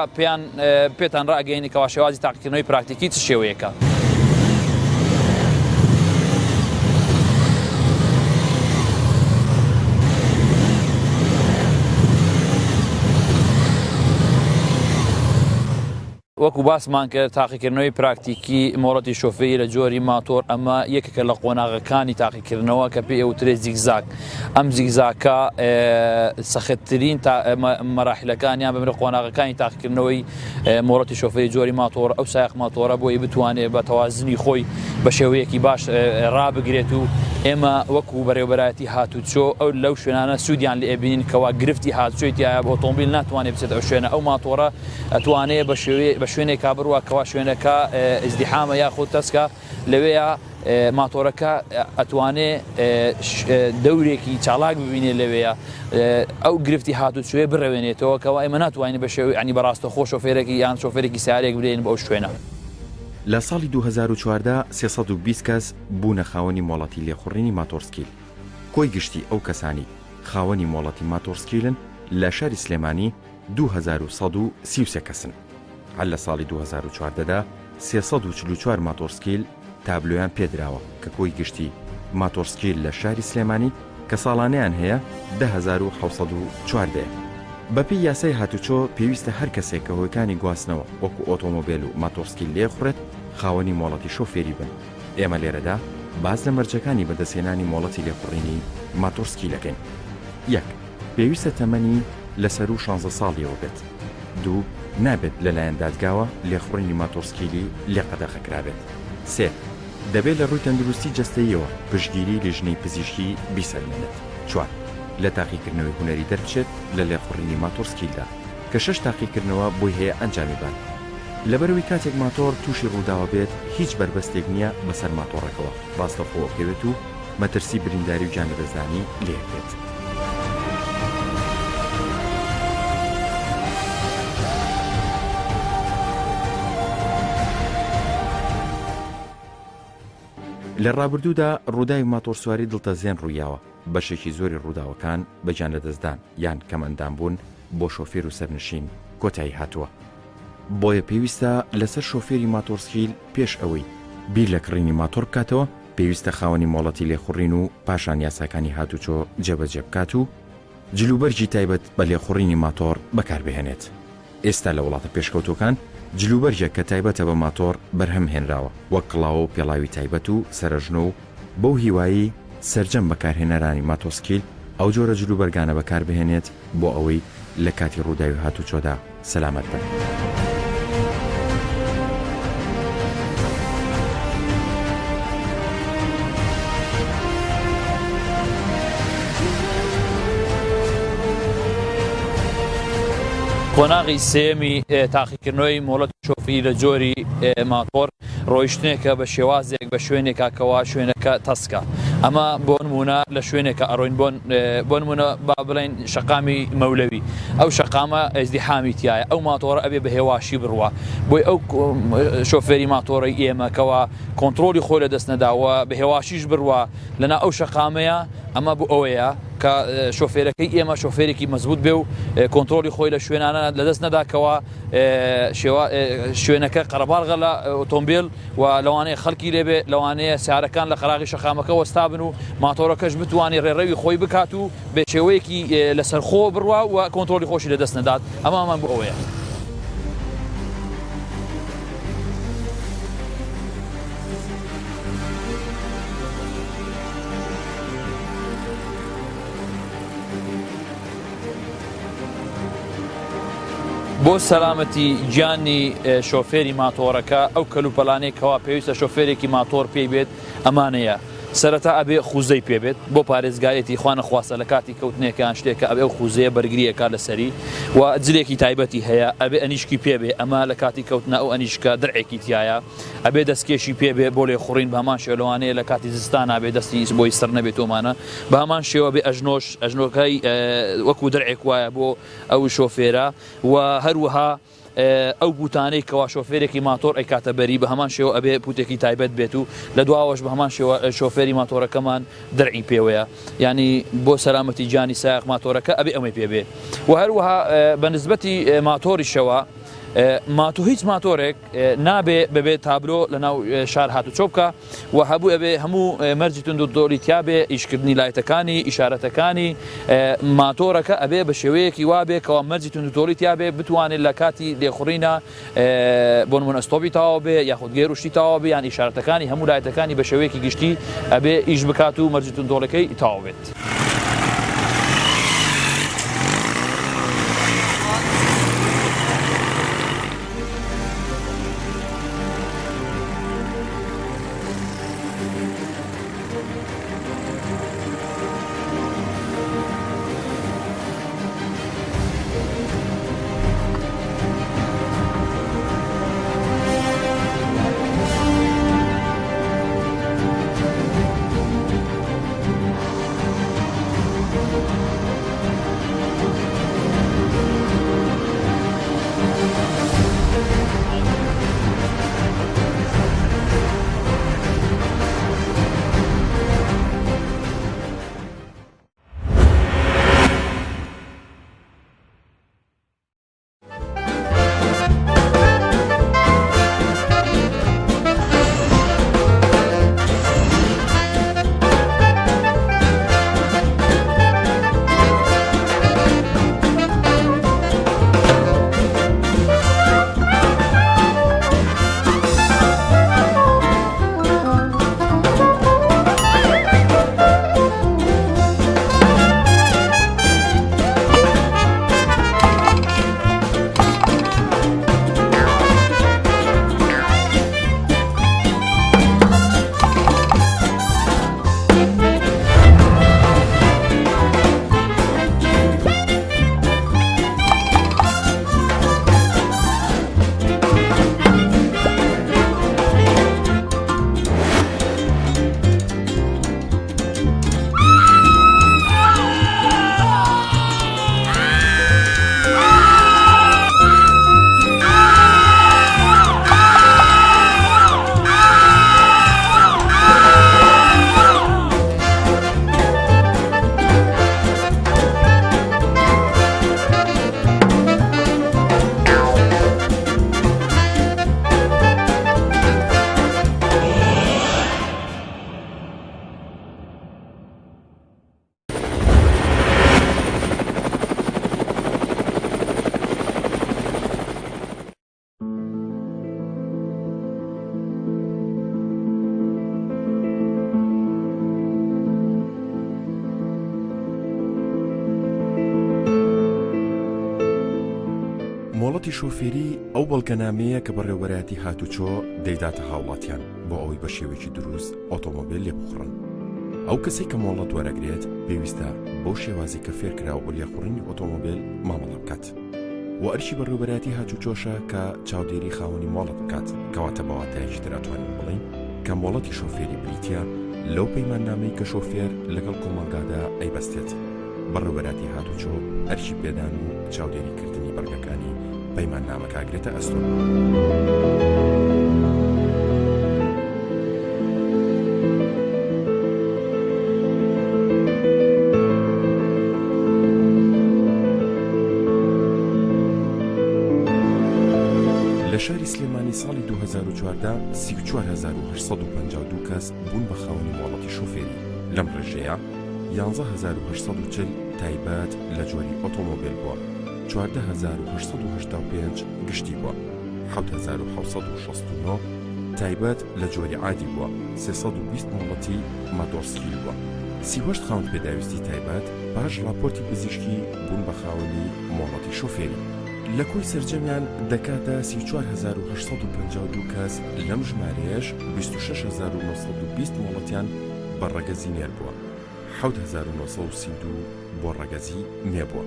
پێتان ڕائگەیەنی کەوا شێوازی تاقیکردنەوەی پراکتیکی چ شێوەیەکە. وەکو باسمان کرد تاقیکردنەوەی پراکتیکی مۆڵەتی شۆفێری لە جۆری ماتۆر ئەمە یەکێکە لە قۆناغەکانی تاقیکردنەوە کە پێ ئەوترێت زیگزاک ئەم زیگزاکە سەختترین مەراحلەکانیان بەمرە قۆناغەکانی تاقیکردنەوەی مۆڵەتی شۆفێری جۆری ماتۆر ئەو سایق ماتۆرە بۆی بتوانێت بە تەوازنی خۆی بە شێوەیەکی باش ڕابگرێت و ئێمە وەکو بەڕێوەبەراتی هاتوچۆ ئەو لەو شوێنانە سوودیان لێ ئەبینین کەوا گرفتی هاتوچۆیتیایە بۆ ئۆتۆمبیل ناتوانێت بچێت ئەو شوێنە ئەو ماتۆرە ئەتوانێت بە شوێنێکا بڕوە کەوا شوێنەکە ئیزدیحامە یاخود تەسکە لەوەیە ماتۆرەکە ئەتوانێت دەورێکی چالاک ببینێ لەوەیە ئەو گرفتی هاتوچۆیە بڕەوێنێتەوە کەوا ئێمە ناتوانین بە شێوەی عنی بەڕاستە خۆ شۆفێرێکی یان شۆفێرێکی سیارێک بدەین بە ئەو شوێنە. لە ساڵی 2014 320 کەس بوونە خاوەنی مۆڵەتی لێخوڕینی ماتۆرسکیل کۆی گشتی ئەو کەسانی خاوەنی مۆڵەتی ماتۆرسکیلن لە شاری سلێمانی 2133 کەسن هەر لە ساڵی 2014دا 344 ماتۆرسکیل تابلۆیان پێدراوە کە کۆی گشتی ماتۆرسکیل لە شاری سلێمانی کە ساڵانەیان هەیە 10714 بەپی یاسای هاتوچۆ پێویستە هەر کەسێک کە هۆیەکانی گواستنەوە وەکو ئۆتۆمۆبیل و ماتۆرسکیل لێخورێت خاوەنی مۆڵەتی شۆفێری بن. ئێمە لێرەدا باز لە مەرجەکانی بەدەستهێنانی مۆڵەتی لێخوڕینی ماتۆرسکیلەکەین. 1. پێویستە تەمەنی لەسەر و 16 ساڵیەوە بێت. 2. نابێت لەلایەن دادگاوە لێخوڕینی ماتۆرسکیلی لێقەدەغەکرابێت. 3. دەبێت لە ڕووی تەندروستی جەستەییەوە پشتگیری لیژنەی پزیشکی بیسەلمێنێت. 4. لە تاقیکردنەوەی هونەری دەربچێت لە لێخوڕینی ماتۆرسکیلدا کە 6 تاقیکردنەوە بۆی هەیە ئەنجامی بان. لەبەرەوەی کاتێک ماتۆر تووشی ڕووداوە بێت هیچ بربەستێک نییە بەسەر ماتۆڕەکەەوە ڕاستەخۆوە بکەوێت و مەترسی برینداری و جانبەدەستانی لێکرێت. لە ڕابردوودا ڕووداوی ماتۆرسواری دڵتەزێن ڕوویاوە بەشێکی زۆری ڕووداوەکان بەجان لەدەستدان یان کەمەندان بوون بۆ شۆفێر و سەرنشین کۆتایی هاتووە. بۆیە پێویستە لەسەر شۆفێری ماتۆرسکیل پێش ئەوەی بیر لە کڕینی ماتۆر بکاتەوە پێویستە خاوەنی مۆڵەتی لێخوڕین و پاشان یاساکانی هاتوچۆ جێبەجێ بکات و جلوبەرجی تایبەت بە لێخوڕینی ماتۆر بەکاربهێنێت. ئێستا لە وڵاتە پێشکەوتوەکان جلوبەرجە کە تایبەتە بە ماتۆر بەرهەم هێنراوە وەک کڵاوە و پێڵاوی تایبەت و سەرژنۆ و بەو هیوایی سەرجەم بەکارهێنەرانی ماتۆسکیل ئەو جۆرە جلوبەرگانە بەکاربهێنێت بۆ ئەوەی لە کاتی ڕووداوی هاتوچۆدا سەلامەت بن. قۆناغی سێمی تاقیکردنەوەی مۆڵەت شۆفێری لە جۆری ماتۆر ڕۆیشتنێکە بە شێوازێک بە شوێنێکا کەوا شوێنەکە تەسکە. ئەمە بۆ نمونە لە شوێنێکە ئەڕۆین بۆ نمونە با بڵێن شەقامی مەولەوی ئەو شەقامە ئەزدیحامی تایە ئەو ماتۆرە ئەبێ بە هێواشی بڕوە بۆی ئەو شۆفێری ماتۆڕی ئێمەکەوە کۆنتترۆلی خۆی لە دەست نەداوە بە هێواشیش بڕوە لەنا ئەو شەقامەیە ئەمە بۆ ئەوەیە کە شۆفێرەکەی ئێمە شۆفێرێکی مەزبوط بێ و کۆنتترۆلی خۆی لە شوێنانە لە دەست نەداکەوە شوێنەکە قەرەباڵغە لە ئۆتۆمبیل و لەوانەیە خەڵکی لێبێ لەوانەیە سیارەکان لە خراغی شەقامەکە وەستا بن و ماتۆرەکەش بتوانێت ڕێڕەوی خۆی بکات و بێ شێوەیەکی لەسەرخۆ بڕوا و کۆنتترۆلی خۆشی لە دەست نەدات ئەمامان بۆ ئەوەیە. بۆ سەلامەتی گیانی شۆفێری ماتۆرەکە ئەو کەلوپەلانێکەوە پێویستە شۆفێرێکی ماتۆر پێی بێت ئەمانەیە سەرەتا ئەبێ خوزەی پێبێت بۆ پارێزگایەتی خوانەخواستە لە کاتی کەوتنێکیان شتێکە ئەبێ خوزەیە بەرگریەکە لەسەری و جلێکی تایبەتی هەیە ئەبێ ئەنیشکی پێبێ ئەمە لە کاتی کەوتنە ئەو ئەنیشکە درعێکی تایە ئەبێ دەستکێشی پێبێ بۆ لێ خوڕین بە هەمان شێوەوانەیە لە کاتی زستان نابێ دەستی بۆی سەر نەبێت تۆمانە بە هەمان شێوە بێ ئەژنۆکەی وەکو درعێک وایە بۆ ئەو شۆفێرە و هەروەها ئەو بوتانەی کەوا شۆفێرێکی ماتۆر ئەی کاتە بەری بە هەمان شێوە ئەبێ پوتێکی تایبەت بێت و لە دواوەش بە هەمان شێوە شۆفێری ماتۆرەکەمان دەرعی پێوەیە ینی بۆ سەلامەتی گیانی سایق ماتۆرەکە ئەبێ ئەمەی پێبێ و هەروەها بە نسبەتی ماتۆریشەوە هیچ ماتۆرێک نابێ ببێت تابلۆ لە ناو شار هاتوچۆ بکە و هەبوو ئەبێ هەموو مەرجی تونند و دۆلیتیا بێ ئیشکردنی لایتەکانی ئیشارەتەکانی ماتۆرەکە ئەبێ بە شێوەیەکی وابێ کەوا مەرجی تونند و دۆلیتیا بێ بتوانێت لە کاتی لێخوڕینە بۆ نمونە ئەستۆپی تاوا بێ یاخود گێڕشتی تاوا بێ یان ئیشارەتەکانی هەموو لایتەکانی بە شێوەیەکی گشتی ئەبێ ئیش بکات و مەرجی تونند دۆڵەکەی تاوا بێت. شۆفێری ئەو بەڵگەنامەیە کە بەڕێوەبەرایەتی هاتوچۆ دەیداتە هاوڵاتیان بۆ ئەوەی بە شێوەیەکی دروست ئۆتۆمۆبیل لێ بخڕن. ئەو کەسێک کە مۆڵەت وەرەگرێت پێویستە بەو شێوازی کە فێرکراوە بۆ لێخوڕینی ئۆتۆمۆبیل مامەڵە بکات. و ئەرشی بەڕێوەبەرایەتی هاتوچۆشە کە چاودێری خاوەنی مۆڵەت بکات کەواتە بەواتایەکی دەراتوانین بڵین کە مۆڵەتی شۆفێری بریتە لەو پەیماننامەی کە شۆفێر لەگەڵ کۆمەلگادا ئەیبەستێت. بەڕێوەبەرایەتی هاتوچۆ ئەرشی پێدان و چاودێریکردنی بەرگەکانی پەیماننامەکە ئاگرێتە ئەستۆ. لە شاری سلێمانی ساڵی 2014 34852 کەس بوون بە خاوەنی مۆڵەتی شۆفێری. لەم ڕێژەیە 11840 تایبەت لە جۆری ئۆتۆمۆبیل بووە، 14885 گشتی بووە، 7769 تایبەت لە جۆری عادی بووە، 320 مۆڵەتی ماتۆرسکیل بووە. 38 خاوەن پێداویستی تایبەت پاش راپۆرتی پزیشکی بوون بە خاوەنی مۆڵەتی شۆفێری. لە کۆی سەرجەمیان دەکاتە 34852 کەس لەم ژمارەیەش 26920 مۆڵەتیان بە ڕەگەزی نێر بووە، 7932 بۆ ڕەگەزی نێبووە.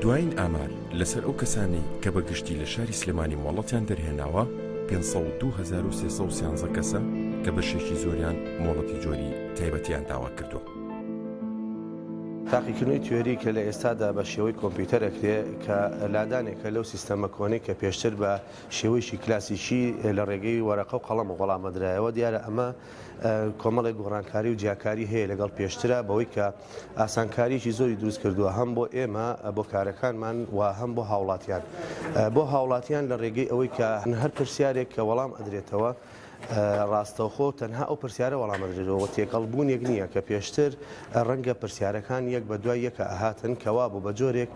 دوایین ئامار لەسەر ئەو کەسانی کە بەگشتی لە شاری سلێمانی مۆڵەتیان دەرهێناوە 502313 کەسە کە بەشێکی زۆریان مۆڵەتی جۆری تایبەتیان داوا کردووە. تاقیکردنەوەی توێری کە لە ئێستادا بە شێوەی کۆمپیوتەرەکرێ کە لادانێکە لەو سیستەمە کۆنەی کە پێشتر بە شێوەیەکی کلاسیکی لە ڕێگەی وەرەقە و قەڵەم و وەڵامەدرایەوە دیارە ئەمە کۆمەڵێک گۆڕانکاری و جیاکاری هەیە لەگەڵ پێشترە بەوەی کە ئاسانکاریی زۆری دروست کردووە هەم بۆ ئێمە بۆ کارەکانمان و هەم بۆ هاوڵاتیان. بۆ هاوڵاتیان لە ڕێگەی ئەوەی کە هەر پرسیارێک کە وەڵام ئەدرێتەوە ڕاستەوخۆ تەنها ئەو پرسیارە وەڵامەدرێتەوە تێکەڵبوونێک نییە کە پێشتر ڕەنگە پرسیارەکان یەک بە دوای یەکە ئەهاتن کەوا بوو بە جۆرێک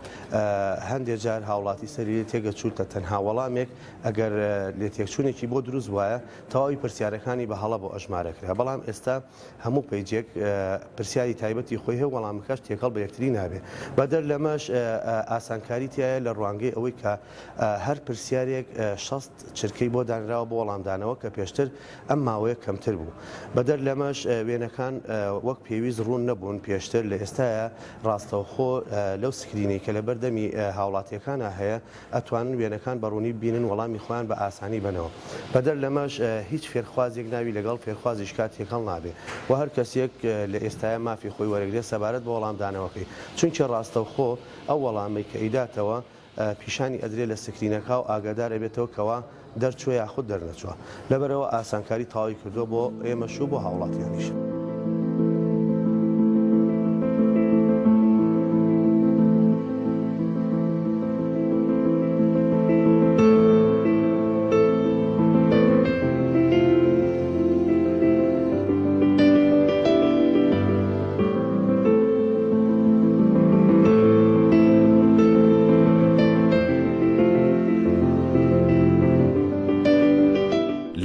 هەندێک جار هاوڵاتی سەری تێگە چوتە تەنها وەڵامێک ئەگەر لێ تێکچوونێکی بۆ دروست وایە تەواوی پرسیارەکانی بە هەڵە بۆ ئەژمارەکرا. بەڵام ئێستا هەموو پەیجێک پرسیاری تایبەتی خۆی هەیە وەڵامەکەش تێکەڵ بە یەکتری نابێ. بەدەر لەمەش ئاسانکاری تایە لە ڕوانگەی ئەوەی کە هەر پرسیارێک 60 چرکەی بۆ دانراوە بۆ وەڵامدانەوە کە پێشتر ئەم ماوەیە کەمتر بوو. بەدەر لەمەش وێنەکان وەک پێویست ڕوون نەبوون پێشتر لە ئێستاە ڕاستەوخۆ لەو سکرینی کە لە بەردەمی هاوڵاتیەکانە هەیە ئەتوانن وێنەکان بەڕوونی بینن وەڵامی خۆیان بە ئاسانی بنەوە. بەدەر لەمەش هیچ فێرخوازێک ناوی لەگەڵ فێرخوازی شکات تێکەڵ نابێ و هەر کەسێک لە ئێستاە مافی خۆی وەرەگرێت سەبارەت بە وەڵامدانەوەکەی، چونکە ڕاستەوخۆ ئەو وەڵامی کە ئیداتەوە پیشانی ئەدرێت لە سکرینەکە و ئاگادارە بێتەوە کەوا دەرچوە یاخود دەرنەچوە. لەبەرەوە ئاسانکاری تاوای کردووە بۆ ئێمەش و بۆ هاوڵاتیانیش.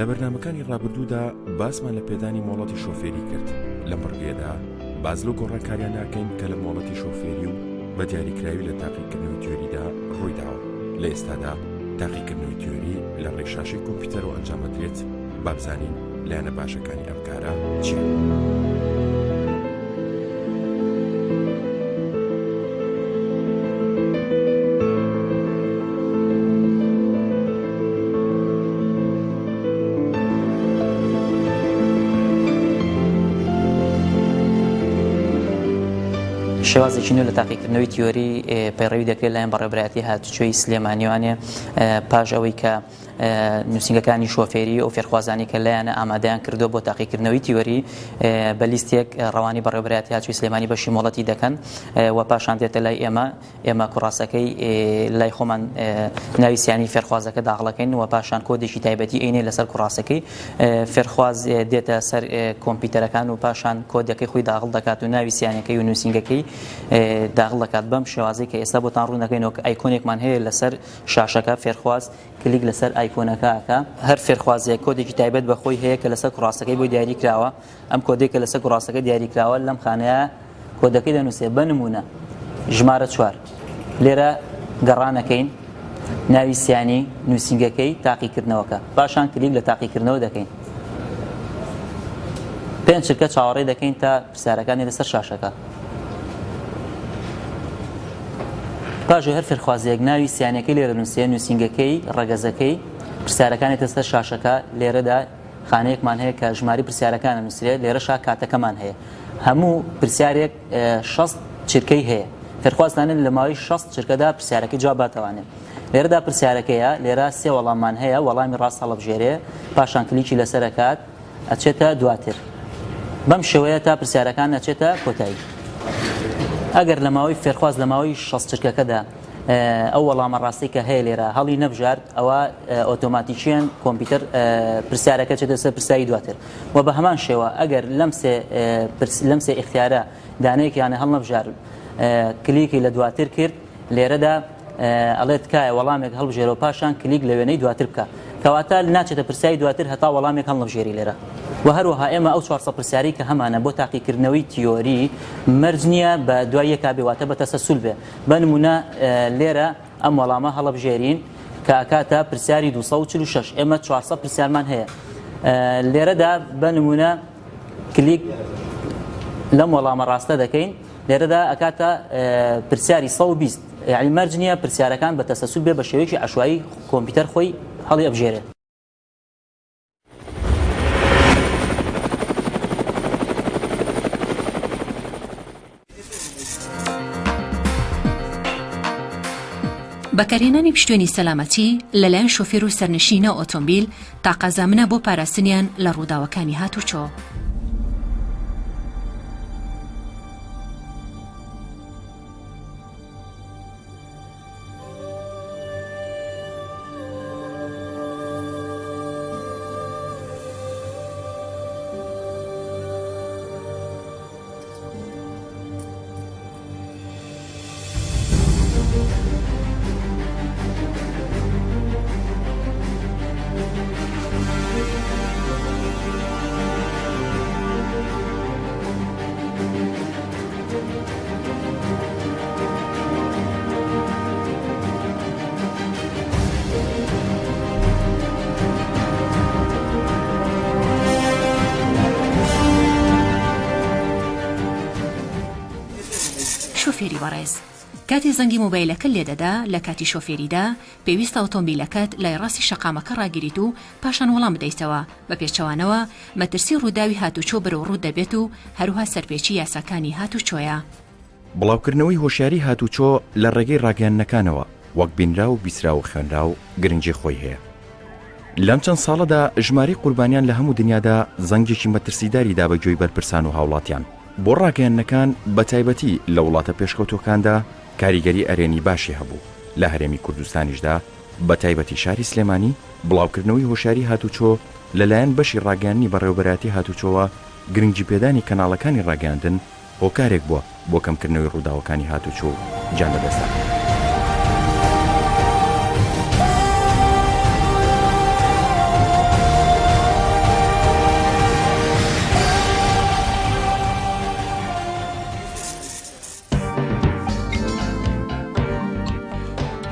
لە بەرنامەکانی ڕابردوودا باسمان لە پێدانی مۆڵەتی شۆفێری کرد. لەم ڕگێدا باز لەو گۆڕانکاریان ناکەین کە لە مۆڵەتی شۆفێری و بە دیاریکراوی لە تاقیکردنەوەی تیۆریدا ڕوویداوە. لە ئێستادا تاقیکردنەوەی تیۆری لە ڕێکشاشی کۆمپیوتەرەوە ئەنجامەدرێت. بابزانین لایەنە باشەکانی ئەم کارە چییە؟ شێوازێکی نوێ لە تاقیکردنەوەی تیۆری پەیڕەوی دەکرێت لایەن بەڕێوەبەرایەتی هاتوچۆی سلێمانیوانێ پاش ئەوەی کە نووسنگەکانی شۆفێری ئەو فێرخوازانی کە لایەنە ئامادەیان کردو بۆ تاقیکردنەوەی تیۆری بە لیستێک ڕەوانی بەڕێوەبەرایەتی هاتوچۆی سلێمانی بەشی مۆڵەتی دەکەن و پاشان دێتە لای ئێمە کوڕاستەکەی لای خۆمان ناویسیانی فێرخوازەکە داخڵەکەین و پاشان کۆدێکی تایبەتی عینێ لەسەر کوڕاستەکەی فێرخواز دێتە سەر کۆمپیوتەرەکان و پاشان کۆدەکەی خۆی داخڵ دەکات و ناویسیانەکەی و نووسنگەکەی داخڵ دەکات. بەم شێوازەی کە ئێستا بۆتان ڕوون دەکەینەوە کە ئایکۆنێکمان هەیە لەسەر شاشەکە فێرخواز کلیک لەسەر ئایکۆنەکەکە هەر فێرخوازێک کۆدێکی تایبەت بەخۆی هەیە کە لەسەر کوڕاستەکەی بۆ دیاری کراوە. ئەم کۆدێک کە لەسەر کوڕاستەکە دیاری کراوە لەم خانەیە کۆدەکەی دەنووسێ بە نمونە ژمارە 4 لێرە گەڕانەکەین ناوی سیانی نووسنگەکەی تاقیکردنەوەکە پاشان کلیک لە تاقیکردنەوە دەکەین پێنج چرکە چاوەڕێ دەکەین تا پرسیارەکانی لەسەر شاشەکە پاشوو هەر فێرخوازیەک ناوی سیانەکەی لێرە نووسێ نووسنگەکەی ڕەگەزەکەی پرسیارەکانی تەستە شاشەکە لێرەدا خانەیەکمان هەیە کە ژماری پرسیارەکانە نووسرێت لێرەشا کاتەکەمان هەیە هەموو پرسیارێک 6 چرکەی هەیە فێرخوازدانن لە ماوەی 6 چرکەدا پرسیارەکەی جواب باتەوانێت لێرەدا پرسیارەکەیە لێرە 3 وەڵاممان هەیە وەڵامی ڕاست هەڵەبژێرێ پاشان کلیکی لەسەر ئەکات ئەچێتە دواتر بەم شێوەیە تا پرسیارەکان ئەچێتە کۆتایی ئەگەر لە ماوەی فێرخواز لە ماوەی 6 چرکەکەدا ئەو وەڵامە ڕاستی کە هەیە لێرە هەڵی نەبژارد ئەوە ئۆتۆماتیکیان کۆمپیوتەر پرسیارەکە چێتە سەر پرسیاری دواتر و بە هەمان شێوە ئەگەر لەم سێ ئیختیارە دانەیەکیانە هەڵ نەبژار کلیکی لە دواتر کرد لێرەدا ئەڵێت تکایە وەڵامێک هەڵبژێرەوە پاشان کلیک لە وێنەی دواتر بکە کەواتە ناچێتە پرسیاری دواتر هەتا وەڵامێک هەڵنەبژێری لێرە و هەروەها ئێمە ئەو 400 پرسیاری کە هەمانە بۆ تاقیکردنەوەی تیۆری مەرج نییە بە دوای یەکا بێواتە بە تەسەسول بێ بە نمونە لێرە ئەم وەڵامە هەڵەبژێرین کە ئەکاتە پرسیاری 246 ئێمە 400 پرسیارمان هەیە لێرەدا بە نمونە کلیک لەم وەڵامە ڕاستە دەکەین لێرەدا ئەکاتە پرسیاری 120 یعنی مەرج نییە پرسیارەکان بە تەسەسول بێ بە شێوەیەکی عەشوایی کۆمپیوتەر خۆی هەڵی ئەبژێرێت بەکارهێنانی پشتوێنی سەلامەتی لەلایەن شۆفێر و سەرنشینە ئۆتۆمبیل تاقەزامنە بۆ پاراستنیان لە ڕووداوەکانی هاتوچۆ. شۆفێری بەڕێز کاتی زەنگی مۆبایلەکە لێدەدا لە کاتی شۆفێریدا پێویستە ئۆتۆمبیلەکەت لای ڕاستی شەقامەکە ڕاگیریت و پاشان وەڵام بدەیتەوە بە پێچەوانەوە مەترسی ڕووداوی هاتوچۆ بەرەو ڕوود دەبێت و هەروها سەرپێچی یاساکانی هاتوچۆیە. بڵاوکردنەوەی هۆشیاری هاتوچۆ لە ڕێگەی ڕاگەیاندنەکانەوە وەک بینرا و بیسرا و خوێنرا و گرنگی خۆی هەیە. لەم چەند ساڵەدا ژماری قوربانیان لە هەموو دنیادا زەنگێکی مەترسیداری دابەگوێی بەرپرسان و هاوڵاتیان بۆ ڕاگەیاندنەکان بە تایبەتی لە وڵاتە پێشکەوتوەکاندا کاریگەری ئەرێنی باشی هەبوو. لە هەرێمی کوردستانیشدا بە تایبەتی شاری سلێمانی بڵاوکردنەوەی هۆشیاری هاتوچۆ لەلایەن بەشی ڕاگەیاندنی بەڕێوەبەراتی هاتوچۆوە گرنگی پێدانی کەناڵەکانی ڕاگەیاندن هۆکارێک بووە بۆ کەمکردنەوەی ڕووداوەکانی هاتوچۆ جان لەدەستدا.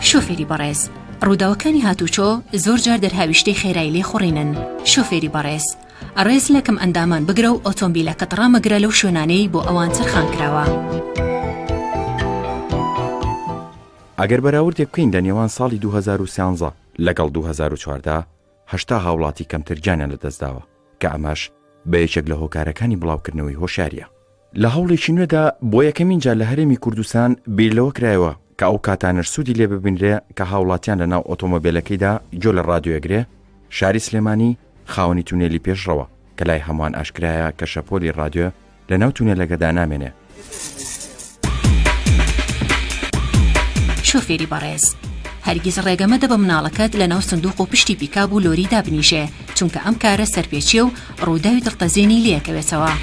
شۆفێری بەڕێز ڕووداوەکانی هاتوچۆ زۆر جار دەرهاویشتەی خێرایی لێ خوڕینن. شۆفێری بەڕێز ڕێز لەکەم ئەندامان بگرە و ئۆتۆمبیلەکەت ڕامەگرە لەو شوێنانەی بۆ ئەوان چرخان کراوە. ئەگەر بەراوردێک بکەین لە نێوان ساڵی 2013 لەگەڵ 2014 هەشتا هاوڵاتی کەمتر گیانیان لەدەستداوە کە ئەمەش بە یەکێک لە هۆکارەکانی بڵاوکردنەوەی هۆشیاریە. لە هەوڵێکی نوێدا بۆ یەکەمین جار لە هەرێمی کوردستان بیرلەوە کرایەوە کە ئەو کاتانەر سوودی لێ ببینرێ کە هاوڵاتیان لە ناو ئۆتۆمۆبیلەکەیدا جۆ لە ڕادیۆگرێ شاری سلێمانی خاوەنی تونێلی پێشڕەوە کە لای هەمووان ئاشکرایە کە شەپۆلی ڕادیۆ لە ناو تونێلەکەدا نامێنێ. شۆفێری بەڕێز هەرگیز ڕێگەمەدە بە مناڵەکەت لە ناو سندوق و پشتی پیکاب و لۆری دابنیژێ چونکە ئەم کارە سەرپێچیە و ڕووداوی دڵتەزێنی لێکەوێتەوە.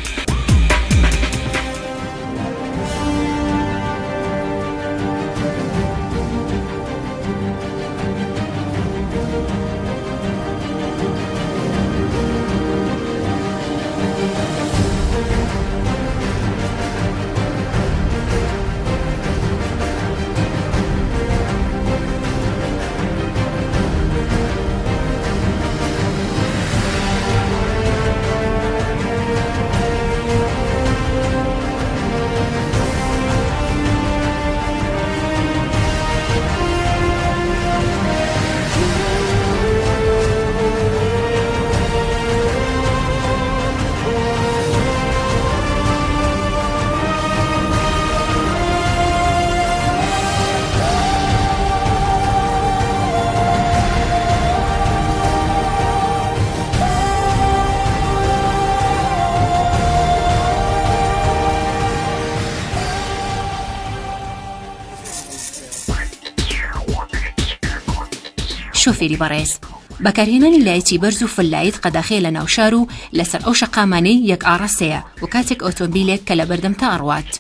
شۆفێری بەڕێز بەکارهێنانی لایەکی بەرز و فلایت قەداخەیە لە ناوشار و لەسەر ئەو شەقامانەی یەک ئاڕەسەیە و کاتێک ئۆتۆمبیلێک کە لە بەردەم تا ئەڕوات.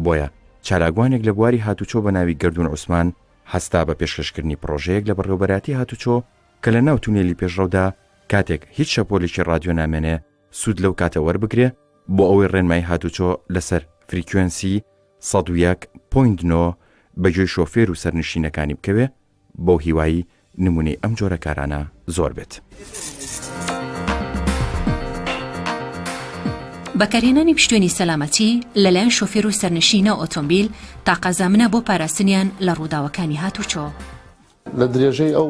بۆیە چالاگوانێک لە بواری هاتوچۆ بە ناوی گەردون عوسمان هەستا بە پێشکەشکردنی پرۆژەیەک لە بەڕێوەبەراتی هاتوچۆ کە لە ناو تونێلی پێشڕەودا کاتێک هیچ شەپۆلێکی ڕادیۆ نامێنێ سوود لەو کاتە وەربگرێ بۆ ئەوەی ڕێنمای هاتوچۆ لەسەر فریکوێنسی 101.9 بەگوێی شۆفێر و سەرنشینەکانی بکەوێ بۆ هیوایی نمونەی ئەم جۆرە کارانە زۆر بێت. بەکارهێنانی پشتوێنی سەلامەتی لەلایەن شۆفێر و سەرنشینە ئۆتۆمبیل تا قەزامنە بۆ پاراستنیان لە ڕووداوەکانی هاتوچۆ. لە درێژەی ئەو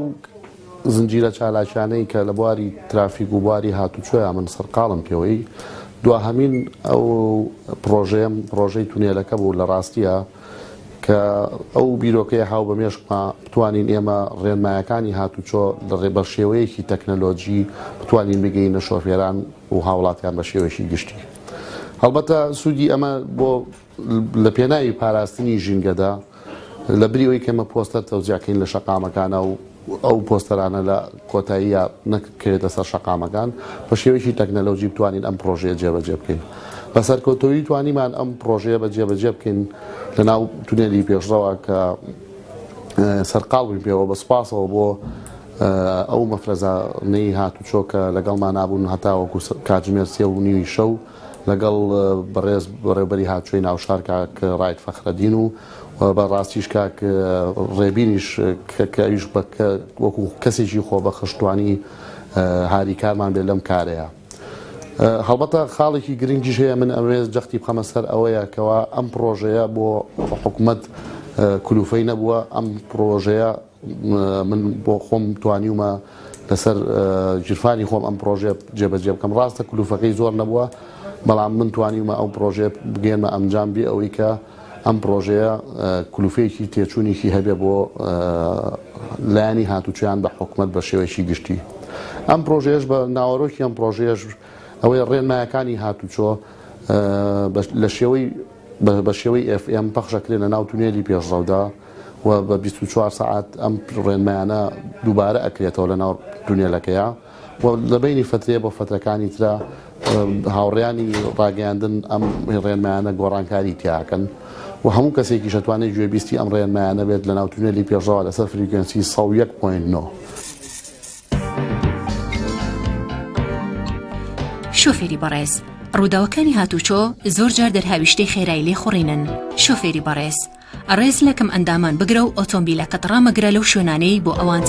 زنجیرە چالاکیانەی کە لە بواری ترافیک و بواری هاتوچۆیە من سەرقاڵم پێوەی دواهەمین ئەو پرۆژەی تونێلەکە بوو لە ڕاستیە کە ئەو بیرۆکەی هاو بە مێشکمە بتوانین ئێمە ڕێنمایەکانی هاتوچۆ لە ڕێبەر شێوەیەکی تەکنەلۆجی بتوانین بگەینە شۆفێران و هاوڵاتیان بە شێوەیەکی گشتی. هەڵبەتە سوودی ئەمە بۆ لە پێناوی پاراستنی ژینگەدا لە بریەوەی کەمە پۆستە تەوزیاکەین لە شەقامەکانە و ئەو پۆستەرانە لە کۆتاییە نەکرێتە سەر شەقامەکان بە شێوەیەکی تەکنەلۆجی بتوانین ئەم پرۆژەیە جێبەجێ بکەین. بەسەرکەوتەوەی توانیمان ئەم پرۆژەیە بەجێبەجێ بکەین لە ناو تونێلی پێشڕەوە کە سەرقاڵ بووین پێوە بە سوپاسەوە بۆ ئەو مەفرەزانەی هاتوچۆ کە لەگەڵمان نابوون هەتاوەکو کاتژمێر 3:30 شەو لەگەڵ بەڕێز بەڕێوەبەری هاتوچۆی ناوشار کاک ڕایت فەخرەدین و بەڕاستیش کاک ڕێبینیش کەویش وەکو کەسێکی خۆ بە خشتوانی هاریکارمان بێت لەم کارەیە. هەڵبەتە خاڵێکی گرنگیش هەیە من ئەوێز جەختی بخەمە سەر ئەوەیە کەوا ئەم پرۆژەیە بۆ حکوومەت کلوفەی نەبووە. ئەم پرۆژەیە من بۆ خۆم توانیومە لەسەر ژیرفانی خۆم ئەم پرۆژێ جێبەجێ بکەم. ڕاستە کلوفەکەی زۆر نەبووە بەڵام من توانیومە ئەو پرۆژێ بگەێنمە ئەنجام بێ ئەوەی کە ئەم پرۆژەیە کلوفەیەکی تێچوونیکی هەبێ بۆ لایەنی هاتوچیان بە حکوومەت بە شێوەیەکی گشتی. ئەم پرۆژەیەش بە ناوەڕۆکی ئەم پرۆژەیەش ئەوەی ڕێنمایەکانی هاتوچۆ بە شێوەی FM پەخشەکرێن لە ناو تونێلی پێشڕەودا و بە 24 ساعات ئەم ڕێنمایانە دووبارە ئەکرێتەوە لە ناو تونێلەکەیە و لە بینی فترێ بۆ فترەکانی ترا هاوڕێیانی ڕاگەیاندن ئەم ڕێنمایانە گۆڕانکاری تیاکەن و هەموو کەسێکی شەتوانێت گوێبیستی ئەم ڕێنمایانە بێت لە ناو تونێلی پێشڕەوە لەسەر فریکوێنسی 101.9. شۆفێری بەڕێز ڕووداوەکانی هاتوچۆ زۆر جار دەرهاویشتەی خێرایی لێ خوڕینن. شۆفێری بەڕێز ڕێز لەکەم ئەندامان بگرە و ئۆتۆمبیلەکەت ڕامەگرە لەو شوێنانەی بۆ ئەوان